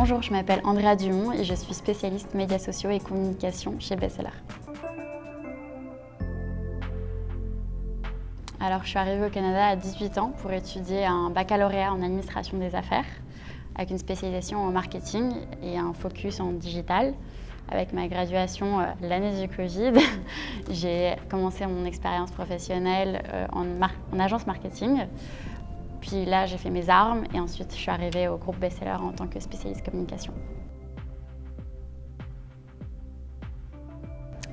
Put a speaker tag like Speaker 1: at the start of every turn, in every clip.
Speaker 1: Bonjour, je m'appelle Andrea Dumont et je suis spécialiste médias sociaux et communication chez Bestseller. Alors, je suis arrivée au Canada à 18 ans pour étudier un baccalauréat en administration des affaires avec une spécialisation en marketing et un focus en digital. Avec ma graduation l'année du Covid, j'ai commencé mon expérience professionnelle en agence marketing. Puis là, j'ai fait mes armes et ensuite, je suis arrivée au groupe Bestseller en tant que spécialiste communication.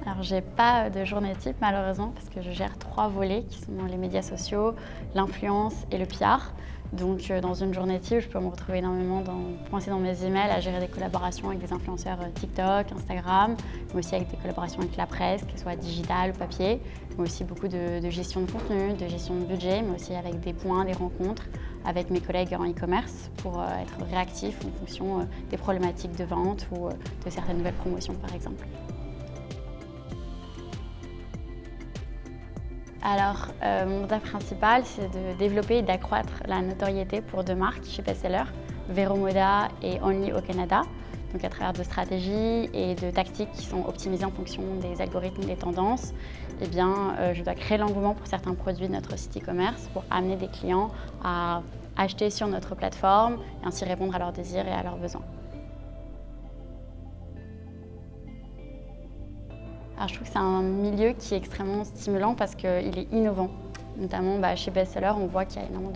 Speaker 1: Alors, j'ai pas de journée type malheureusement parce que je gère 3 volets qui sont les médias sociaux, l'influence et le PR. Donc, dans une journée type, je peux me retrouver énormément coincée dans mes emails à gérer des collaborations avec des influenceurs TikTok, Instagram, mais aussi avec des collaborations avec la presse, qu'elles soient digitales ou papier, mais aussi beaucoup de gestion de contenu, de gestion de budget, mais aussi avec des points, des rencontres avec mes collègues en e-commerce pour être réactif en fonction des problématiques de vente ou de certaines nouvelles promotions par exemple. Alors, mon mandat principal, c'est de développer et d'accroître la notoriété pour 2 marques chez Bestseller, Vero Moda et Only au Canada, donc à travers de stratégies et de tactiques qui sont optimisées en fonction des algorithmes et des tendances. Eh bien, je dois créer l'engouement pour certains produits de notre site e-commerce pour amener des clients à acheter sur notre plateforme et ainsi répondre à leurs désirs et à leurs besoins. Alors, je trouve que c'est un milieu qui est extrêmement stimulant parce qu'il est innovant. Notamment chez Bestseller, on voit qu'il y a énormément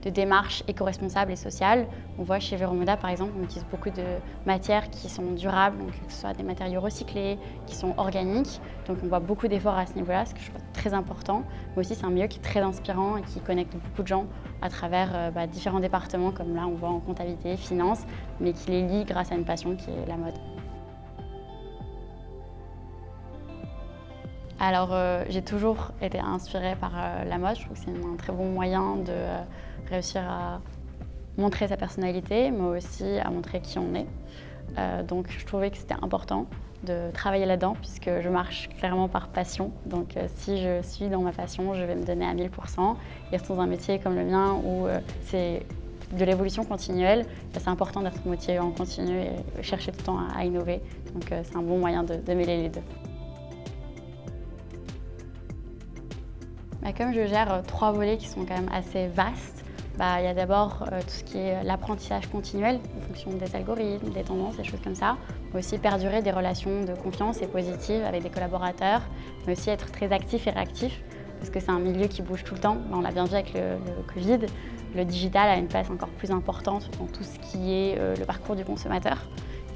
Speaker 1: de démarches éco-responsables et sociales. On voit chez Vero Moda, par exemple, on utilise beaucoup de matières qui sont durables, donc que ce soit des matériaux recyclés, qui sont organiques. Donc on voit beaucoup d'efforts à ce niveau-là, ce que je trouve très important. Mais aussi, c'est un milieu qui est très inspirant et qui connecte beaucoup de gens à travers différents départements, comme là on voit en comptabilité, finance, mais qui les lie grâce à une passion qui est la mode. Alors, j'ai toujours été inspirée par la mode. Je trouve que c'est un très bon moyen de réussir à montrer sa personnalité, mais aussi à montrer qui on est. Donc, je trouvais que c'était important de travailler là-dedans, puisque je marche clairement par passion. Donc, si je suis dans ma passion, je vais me donner à 1000%. Et dans un métier comme le mien, où c'est de l'évolution continuelle, c'est important d'être motivé en continu et chercher tout le temps à innover. Donc, c'est un bon moyen de mêler les deux. Comme je gère 3 volets qui sont quand même assez vastes, il y a d'abord tout ce qui est l'apprentissage continuel en fonction des algorithmes, des tendances, des choses comme ça. Mais aussi perdurer des relations de confiance et positives avec des collaborateurs, mais aussi être très actif et réactif parce que c'est un milieu qui bouge tout le temps. On l'a bien vu avec le Covid. Le digital a une place encore plus importante dans tout ce qui est le parcours du consommateur.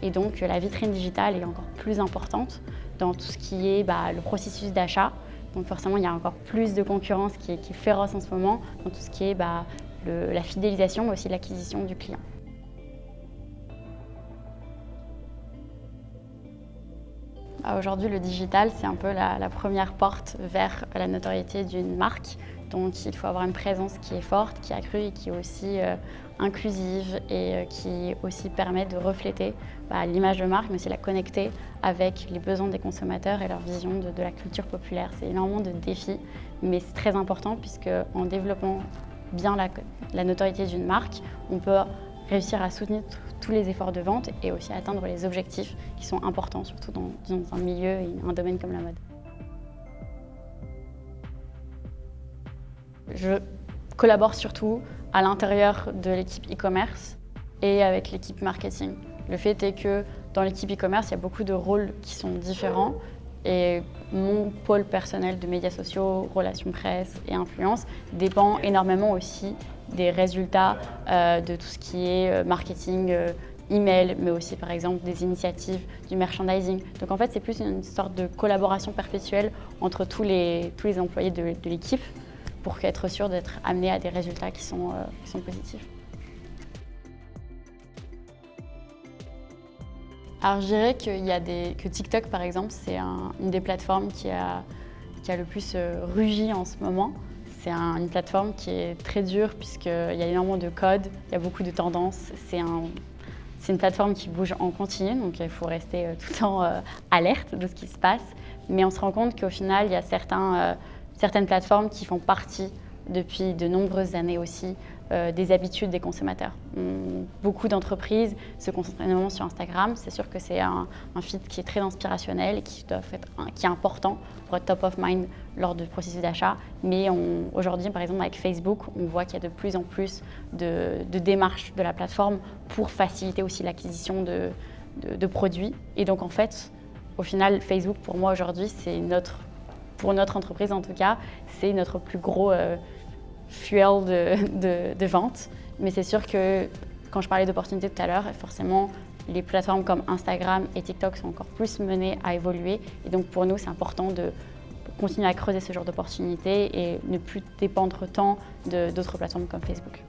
Speaker 1: Et donc la vitrine digitale est encore plus importante dans tout ce qui est le processus d'achat. Donc forcément, il y a encore plus de concurrence qui est féroce en ce moment dans tout ce qui est la fidélisation, mais aussi l'acquisition du client. Aujourd'hui, le digital, c'est un peu la première porte vers la notoriété d'une marque. Donc il faut avoir une présence qui est forte, qui est accrue et qui est aussi inclusive et qui aussi permet de refléter l'image de marque, mais aussi la connecter avec les besoins des consommateurs et leur vision de la culture populaire. C'est énormément de défis, mais c'est très important puisque en développant bien la notoriété d'une marque, on peut réussir à soutenir tous les efforts de vente et aussi atteindre les objectifs qui sont importants, surtout dans un milieu et un domaine comme la mode. Je collabore surtout à l'intérieur de l'équipe e-commerce et avec l'équipe marketing. Le fait est que dans l'équipe e-commerce, il y a beaucoup de rôles qui sont différents et mon pôle personnel de médias sociaux, relations presse et influence dépend énormément aussi des résultats de tout ce qui est marketing, email, mais aussi par exemple des initiatives du merchandising. Donc en fait, c'est plus une sorte de collaboration perpétuelle entre tous les employés de l'équipe pour être sûr d'être amené à des résultats qui sont positifs. Alors je dirais que TikTok par exemple, c'est une des plateformes qui a le plus rugi en ce moment. C'est une plateforme qui est très dure puisqu'il y a énormément de codes, il y a beaucoup de tendances. C'est une plateforme qui bouge en continu, donc il faut rester tout le temps alerte de ce qui se passe. Mais on se rend compte qu'au final, il y a certaines plateformes qui font partie depuis de nombreuses années aussi des habitudes des consommateurs. Beaucoup d'entreprises se concentrent énormément sur Instagram. C'est sûr que c'est un feed qui est très inspirationnel et qui est important pour être top of mind lors du processus d'achat. Mais aujourd'hui, par exemple, avec Facebook, on voit qu'il y a de plus en plus de démarches de la plateforme pour faciliter aussi l'acquisition de produits. Et donc, en fait, au final, Facebook, pour moi, aujourd'hui, pour notre entreprise en tout cas, c'est notre plus gros fuel de vente. Mais c'est sûr que quand je parlais d'opportunités tout à l'heure, forcément, les plateformes comme Instagram et TikTok sont encore plus menées à évoluer. Et donc pour nous, c'est important de continuer à creuser ce genre d'opportunités et ne plus dépendre tant d'autres plateformes comme Facebook.